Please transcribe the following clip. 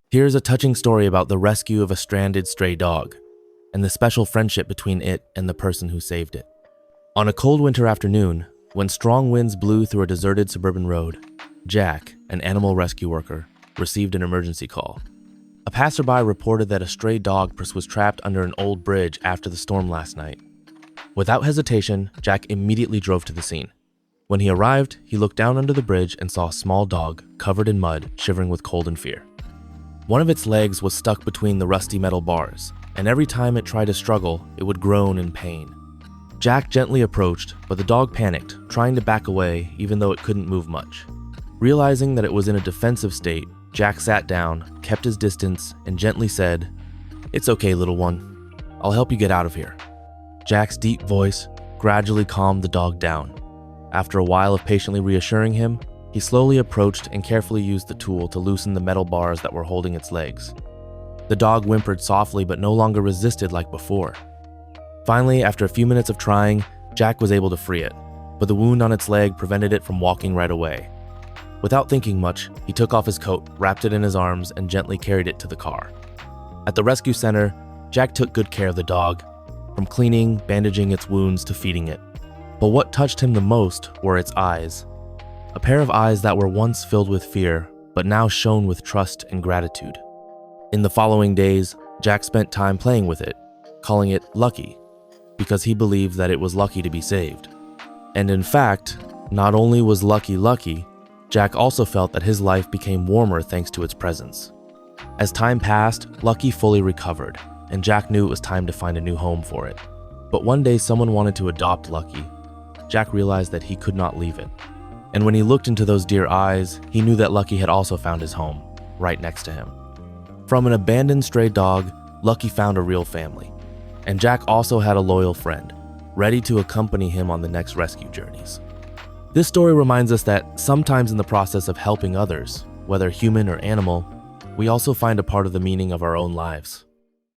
Here's a touching story about the rescue of a stranded stray dog and the special friendship between it and the person who saved it. On a cold winter afternoon, when strong winds blew through a deserted suburban road, Jack, an animal rescue worker, received an emergency call. A passerby reported that a stray dog was trapped under an old bridge after the storm last night. Without hesitation, Jack immediately drove to the scene. When he arrived, he looked down under the bridge and saw a small dog covered in mud, shivering with cold and fear. One of its legs was stuck between the rusty metal bars, and every time it tried to struggle, it would groan in pain. Jack gently approached, but the dog panicked, trying to back away even though it couldn't move much. Realizing that it was in a defensive state, Jack sat down, kept his distance, and gently said, "It's okay, little one. I'll help you get out of here." Jack's deep voice gradually calmed the dog down. After a while of patiently reassuring him, he slowly approached and carefully used the tool to loosen the metal bars that were holding its legs. The dog whimpered softly but no longer resisted like before. Finally, after a few minutes of trying, Jack was able to free it, but the wound on its leg prevented it from walking right away. Without thinking much, he took off his coat, wrapped it in his arms, and gently carried it to the car. At the rescue center, Jack took good care of the dog, from cleaning, bandaging its wounds to feeding it. But what touched him the most were its eyes. A pair of eyes that were once filled with fear, but now shone with trust and gratitude. In the following days, Jack spent time playing with it, calling it Lucky, because he believed that it was lucky to be saved. And in fact, not only was Lucky lucky, Jack also felt that his life became warmer thanks to its presence. As time passed, Lucky fully recovered, and Jack knew it was time to find a new home for it. But one day someone wanted to adopt Lucky. Jack realized that he could not leave it. And when he looked into those dear eyes, he knew that Lucky had also found his home, right next to him. From an abandoned stray dog, Lucky found a real family. And Jack also had a loyal friend, ready to accompany him on the next rescue journeys. This story reminds us that sometimes in the process of helping others, whether human or animal, we also find a part of the meaning of our own lives.